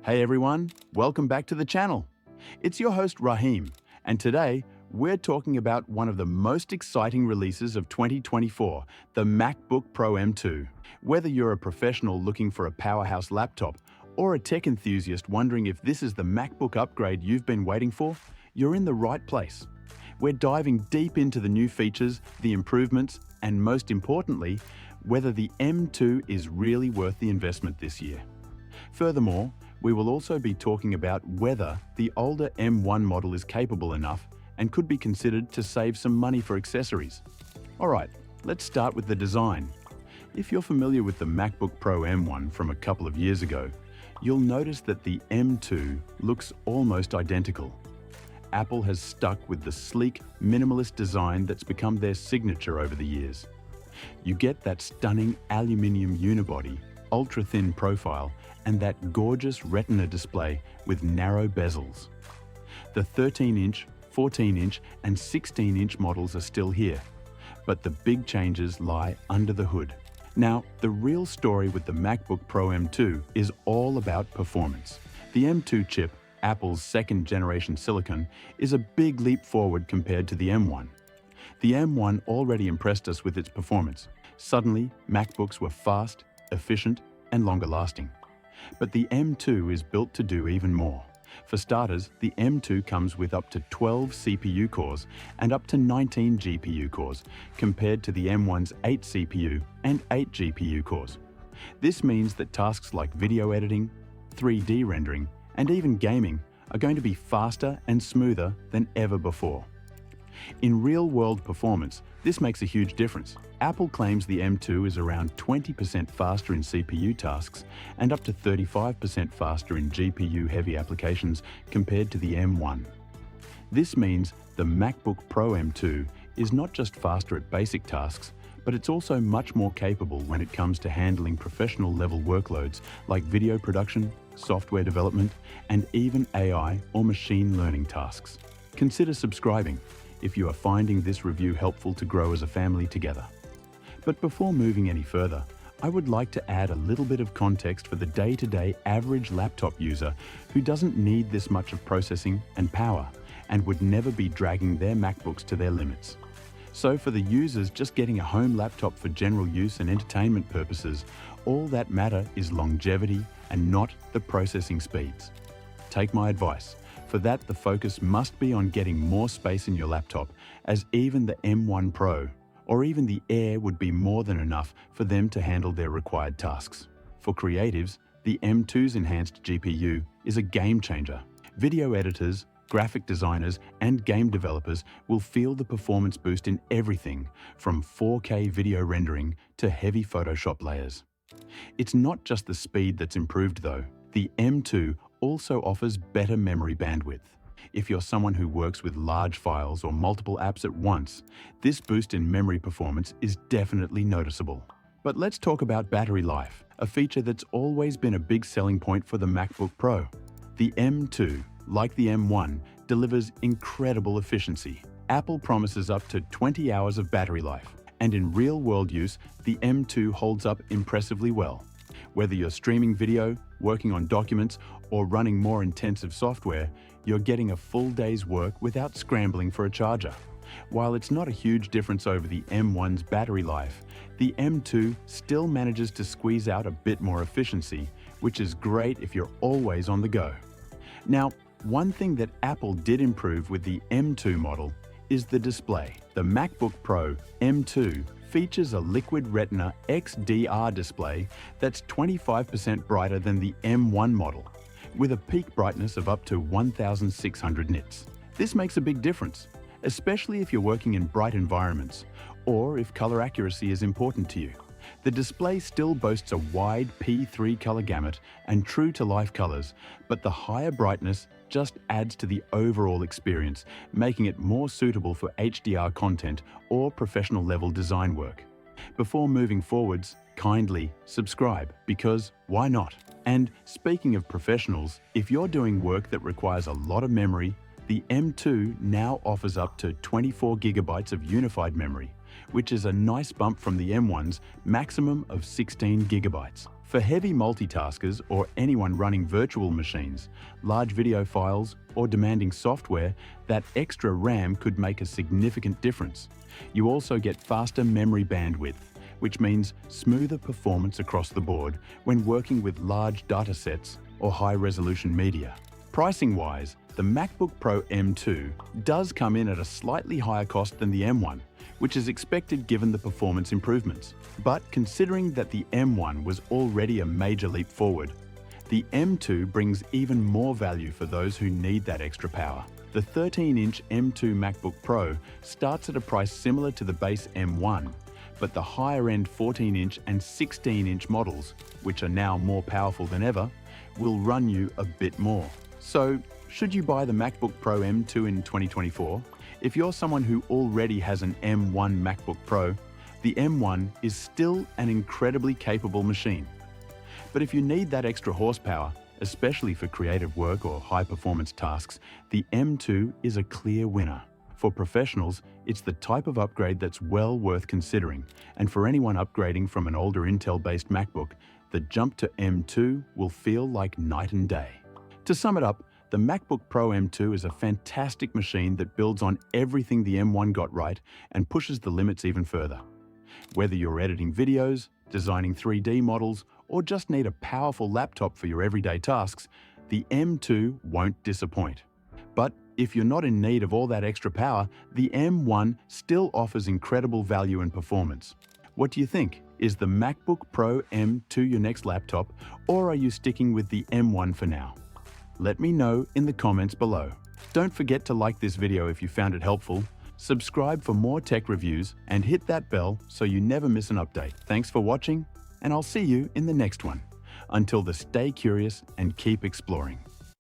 Hey everyone, welcome back to the channel. It's your host Rahim, and today we're talking about one of the most exciting releases of 2024, the MacBook Pro M2. Whether you're a professional looking for a powerhouse laptop or a tech enthusiast wondering if this is the MacBook upgrade you've been waiting for, you're in the right place. We're diving deep into the new features, the improvements, and most importantly, whether the M2 is really worth the investment this year. Furthermore, we will also be talking about whether the older M1 model is capable enough and could be considered to save some money for accessories. Alright, let's start with the design. If you're familiar with the MacBook Pro M1 from a couple of years ago, you'll notice that the M2 looks almost identical. Apple has stuck with the sleek, minimalist design that's become their signature over the years. You get that stunning aluminium unibody, ultra-thin profile, and that gorgeous Retina display with narrow bezels. The 13-inch, 14-inch, and 16-inch models are still here, but the big changes lie under the hood. Now, the real story with the MacBook Pro M2 is all about performance. The M2 chip, Apple's second-generation silicon, is a big leap forward compared to the M1. The M1 already impressed us with its performance. Suddenly, MacBooks were fast, efficient, and longer-lasting. But the M2 is built to do even more. For starters, the M2 comes with up to 12 CPU cores and up to 19 GPU cores, compared to the M1's 8 CPU and 8 GPU cores. This means that tasks like video editing, 3D rendering, and even gaming are going to be faster and smoother than ever before. In real-world performance, this makes a huge difference. Apple claims the M2 is around 20% faster in CPU tasks and up to 35% faster in GPU-heavy applications compared to the M1. This means the MacBook Pro M2 is not just faster at basic tasks, but it's also much more capable when it comes to handling professional-level workloads like video production, software development, and even AI or machine learning tasks. Consider subscribing if you are finding this review helpful to grow as a family together. But before moving any further, I would like to add a little bit of context for the day-to-day average laptop user who doesn't need this much of processing and power and would never be dragging their MacBooks to their limits. So for the users just getting a home laptop for general use and entertainment purposes, all that matter is longevity and not the processing speeds. Take my advice. For that, the focus must be on getting more space in your laptop, as even the M1 Pro or even the Air would be more than enough for them to handle their required tasks. For creatives, the M2's enhanced GPU is a game changer. Video editors, graphic designers, and game developers will feel the performance boost in everything from 4K video rendering to heavy Photoshop layers. It's not just the speed that's improved though. The M2 also offers better memory bandwidth. If you're someone who works with large files or multiple apps at once, this boost in memory performance is definitely noticeable. But let's talk about battery life, a feature that's always been a big selling point for the MacBook Pro. The M2, like the M1, delivers incredible efficiency. Apple promises up to 20 hours of battery life, and in real-world use, the M2 holds up impressively well. Whether you're streaming video, working on documents, or running more intensive software, you're getting a full day's work without scrambling for a charger. While it's not a huge difference over the M1's battery life, the M2 still manages to squeeze out a bit more efficiency, which is great if you're always on the go. Now, one thing that Apple did improve with the M2 model is the display. The MacBook Pro M2 features a Liquid Retina XDR display that's 25% brighter than the M1 model, with a peak brightness of up to 1600 nits. This makes a big difference, especially if you're working in bright environments or if color accuracy is important to you. The display still boasts a wide P3 color gamut and true-to-life colors, but the higher brightness just adds to the overall experience, making it more suitable for HDR content or professional-level design work. Before moving forwards, kindly subscribe, because why not? And speaking of professionals, if you're doing work that requires a lot of memory, the M2 now offers up to 24 gigabytes of unified memory, which is a nice bump from the M1's maximum of 16 gigabytes. For heavy multitaskers or anyone running virtual machines, large video files, or demanding software, that extra RAM could make a significant difference. You also get faster memory bandwidth, which means smoother performance across the board when working with large datasets or high-resolution media. Pricing-wise, the MacBook Pro M2 does come in at a slightly higher cost than the M1, which is expected given the performance improvements. But considering that the M1 was already a major leap forward, the M2 brings even more value for those who need that extra power. The 13-inch M2 MacBook Pro starts at a price similar to the base M1, but the higher-end 14-inch and 16-inch models, which are now more powerful than ever, will run you a bit more. So, should you buy the MacBook Pro M2 in 2024? If you're someone who already has an M1 MacBook Pro, the M1 is still an incredibly capable machine. But if you need that extra horsepower, especially for creative work or high-performance tasks, the M2 is a clear winner. For professionals, it's the type of upgrade that's well worth considering, and for anyone upgrading from an older Intel-based MacBook, the jump to M2 will feel like night and day. To sum it up, the MacBook Pro M2 is a fantastic machine that builds on everything the M1 got right and pushes the limits even further. Whether you're editing videos, designing 3D models, or just need a powerful laptop for your everyday tasks, the M2 won't disappoint. But if you're not in need of all that extra power, the M1 still offers incredible value and performance. What do you think? Is the MacBook Pro M2 your next laptop, or are you sticking with the M1 for now? Let me know in the comments below. Don't forget to like this video if you found it helpful, subscribe for more tech reviews, and hit that bell so you never miss an update. Thanks for watching, and I'll see you in the next one. Until then, stay curious and keep exploring.